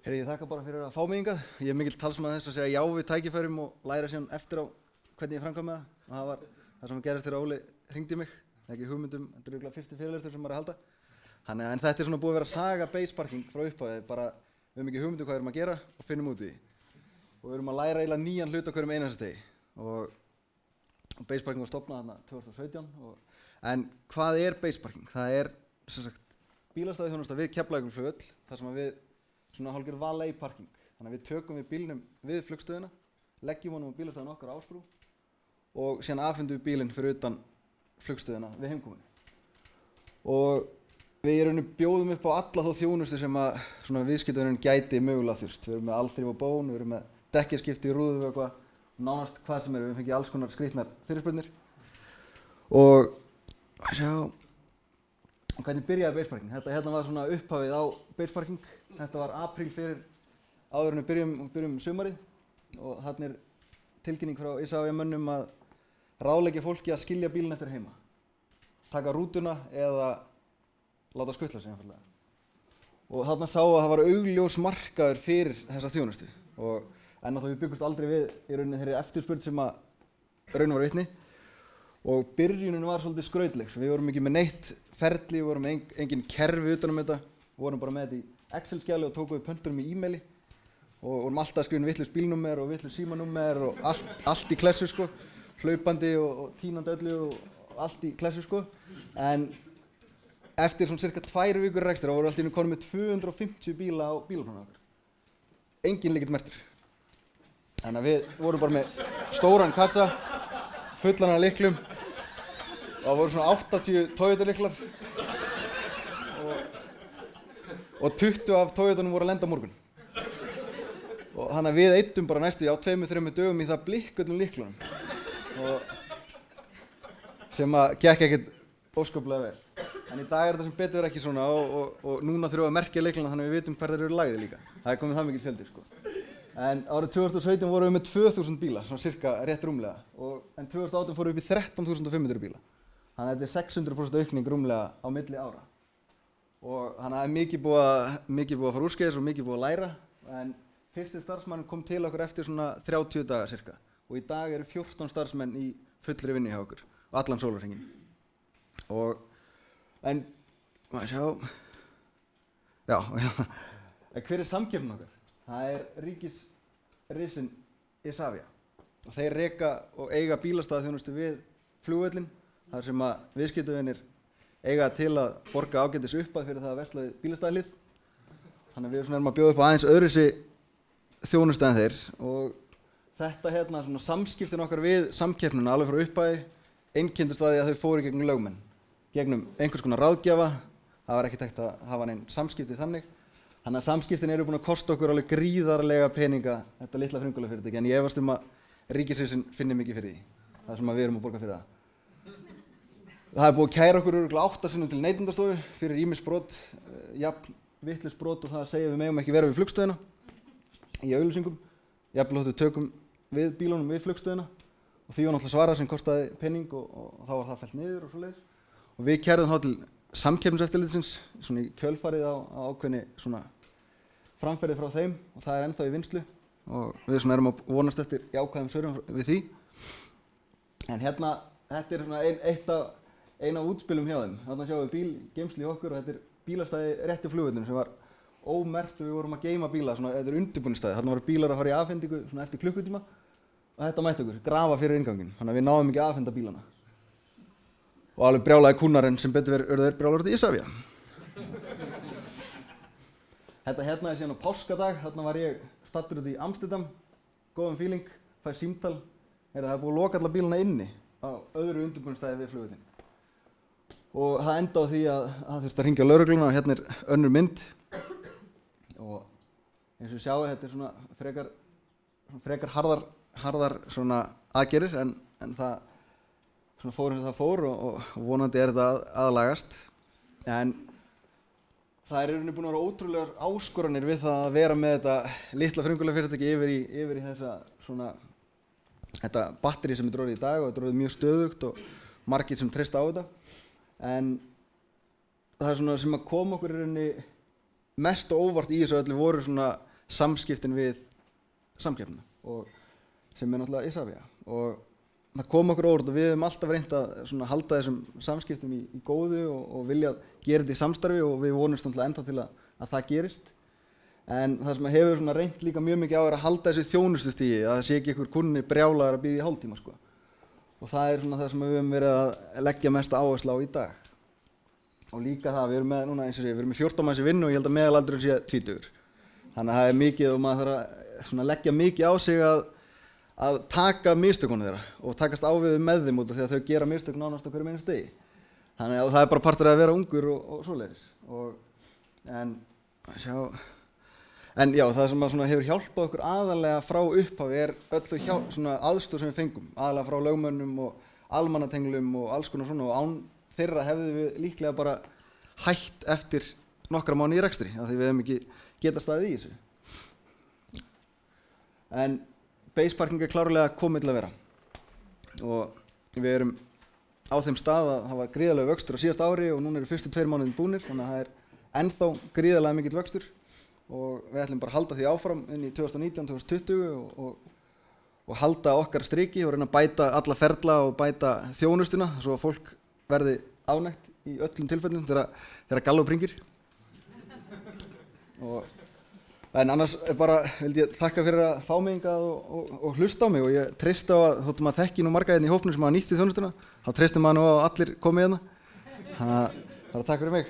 Heyrðu, ég þakka bara fyrir að fá mig hingað. Ég er mikill talsmaður þess að segja já við tækifærum og læra síðan eftir á hvernig ég framkvæmi það. Og það var það sem gerðist þegar Óli hringdi mig. Ekki hugmyndum, þetta er örugglega fyrsti fyrirlestur sem maður er að halda. En þetta er svona búið að vera saga base parking frá upphafi. Bara við höfum ekki hugmyndum hvað við erum að gera og finnum út í því. Og við erum að læra eiginlega nýjan hlut á hverjum einasta degi. Og base parking var stofnað þarna 2017. En hvað er base parking? Það er sem sagt bílastæðisþjónusta við Keflavíkurflugvöll, þar sem við svona hálfgerð valet parking. Þannig að við tökum við bílnum við flugstöðina, leggjum honum á bílastæðin okkar á Ásbrú og síðan afhendum við bílinn fyrir utan flugstöðina við heimkomunni. Og við í rauninni bjóðum upp á alla þá þjónustu sem að svona viðskiptavinurinn gæti mögulega þurft. Við erum með alþrif á bón, við erum með dekkjaskipti í rúðu og eitthvað, nánast hvað sem er, við fengið alls konar skrýtnar fyrirspurnir. Og hvernig byrjaði base parking? Þetta hérna var svona upphafið á base parking. Þetta var apríl fyrir áður en við byrjum sumarið og þarna er tilkynning frá Isavia mönnum að ráðleggja fólki að skilja bílinn eftir heima. Taka rútuna eða láta skutla sig einfaldlega. Og þarna sá að það var augljós markaður fyrir þessa þjónustu. En þá við byggumst aldrei við í rauninni þeirri eftirspurn sem að raun var vitni. Og byrjunin var svolítið skrautleg. Við vorum ekki með neitt ferli, við vorum með engin kerfi utan þetta. Við vorum bara með þetta í Excel-skjali og tókum við pöntunum í e-maili. Og vorum alltaf að skrifa vitlaus bílnúmer og vitlaus símanúmer og allt í klessu sko. Hlaupandi og tínandi öllu og allt í klessu sko. En eftir svona cirka 2 vikur rekstur vorum við allt í einu konum með 250 bíla á bílaplaninu okkar. Enginn lykill merktur. Þannig að við vorum bara með stóran kassa, fullan af lyklum. Og það voru svona 80 Toyota-lyklar. Og 20 af Toyotanum voru að lenda á morgun. Og þannig að við eyddum bara næstu 2-3 dögum í það blikk öllum lyklunum. Sem að gekk ekkert óskaplega vel. En í dag er þetta sem betur verið ekki svona og núna þurfum við að merkja lyklana þannig að við vitum hvar þeir eru lagðir líka. Það er komið það mikill fjöldi sko. En árið 2017 vorum við með 2000 bíla, svona cirka rétt rúmlega. En 2018 fórum við upp í 13.500 bíla. Þannig að þetta er 600% aukning rúmlega á milli ára. Og þannig að það er mikið búið að fara úrskeiðis og mikið búið að læra. En fyrsti starfsmaðurinn kom til okkur eftir svona 30 daga cirka. Og í dag eru 14 starfsmenn í fullri vinnu hjá okkur. Og allan sólarhringinn. En hver er samkeppnin okkar? Það er ríkisrisinn Isavia. Og þeir reka og eiga bílastæðaþjónustu við flugvöllinn. Þar sem að viðskiptavinir eiga til að borga ágætis uppað fyrir það að versla við bílastæðalið. Þannig að við erum að bjóða upp á aðeins öðruvísi þjónustu en þeir. Og þetta hérna svona samskiptin okkar við samkeppnina alveg frá upphafi einkenndust að því að þau fóru gegnum lögmenn. Gegnum einhvers konar ráðgjafa. Það var ekkert hægt að hafa neinn samskipti þannig. Þannig að samskiptin eru búin að kosta okkur alveg gríðarlega peninga þetta litla frumkvöðlafyrirtæki. En ég efast að ríkisrisinn finni mikið fyrir því. Það sem við erum að borga fyrir það. Það er búið að kæra okkur örugglega 8 sinnum til Neytendastofu fyrir ýmis brot, jafn vitlaus brot og það að segja við megum ekki vera við flugstöðina í auglýsingum. Jafnvel þótt við tökum við bílunum við flugstöðina og því var náttúrulega svarað sem kostaði pening og þá var það fellt niður og svoleiðis. Og við kærðum þá til Samkeppniseftirlitsins svona í kjölfarið á ákveðinni svona framferði frá þeim og það er ennþá í vinnslu og við svona erum að vonast eftir jákvæðum svörum við því. En hérna, þetta er svona eina af útspilum hjá þeim. Þarna sjáum við bílgeymslu í okkur og þetta er bílastæði rétt í flugvöllinu sem var ómerkt og við vorum að geyma bíla, svona þetta er undirbúningsstæði. Þarna voru bílar að fara í afhendingu svona eftir klukkutíma og þetta mætti okkur, grafa fyrir innganginn. Þannig að við náðum ekki að afhenda bílana. Og alveg brjálaði kúnnarinn sem betur verið urðu þeir brjálaður til Isavia. Þetta hérna er síðan á páskadag, þarna var ég staddur út í Amsterdam, góðum feeling, fæ símtal, það er búið að loka alla bílana inni á öðru undirbúningsstæði við flugvöllinn. Og það enda á því að það þurfti að hringja á lögregluna og hérna er önnur mynd. Og eins og sjáu, þetta er svona frekar harðar svona aðgerðir en það svona fór eins og það fór og vonandi er þetta aðlagast. En það er í rauninni búin að vera ótrúlegar áskoranir við það að vera með þetta litla frumkvöðlafyrirtæki yfir í þetta batteri sem er orðið í dag og þetta er orðið mjög stöðugt og margir sem treysta á þetta. En það er svona sem að koma okkur í rauninni mest og óvart í þessu öllu voru svona samskiptin við samkeppnina og sem náttúrulega Isavia og það kom okkur óvart og við höfum alltaf reynt að svona halda þessum samskiptum í góðu og viljað gera þetta í samstarfi og við vonumst náttúrulega ennþá til að það gerist. En það sem hefur svona reynt líka mjög mikið á að halda þessu þjónustustigi, að það sé ekki einhver kunni brjálaður að bíða í hálftíma sko. Og það svona það sem við höfum verið að leggja mesta áherslu á í dag. Og líka það, við erum með núna eins og sé, við erum með 14 manns í vinnu og ég held að meðalaldurinn sé 20. Þannig að það mikið og maður þarf að leggja mikið á sig að taka mistökunum þeirra og takast á við með þeim út af því að þau gera mistök nánast á hverjum einasta degi. Þannig að það bara partur af að vera ungur og svoleiðis. En já, það sem hefur hjálpað okkur aðalega frá upphafi öllu aðstoð sem við fengum, aðalega frá lögmönnum og almannatenglum og alls konar svona og án þeirra hefðum við líklega bara hætt eftir nokkra mánuði í rekstri af því við hefum ekki getað staðið í þessu. En base parking klárlega komið til að vera og við erum á þeim stað að hafa gríðarlega vöxtur á síðasta ári og núna eru fyrstu 2 mánuðin búnir þannig að það ennþá gríðarlega mikill vöxtur og við ætlum bara að halda því áfram inn í 2019-2020 og halda okkar striki og reyna að bæta alla ferla og bæta þjónustuna svo að fólk verði ánægt í öllum tilfellum þegar Gallup hringir. En annars bara vildi ég þakka fyrir að fá mig hingað og hlusta á mig og ég treysti á að þóttum að þekki nú marga hérna í hópnum sem hafa nýtt sér þjónustuna þá treysti maður nú á að allir komi hérna. Þannig að takk fyrir mig.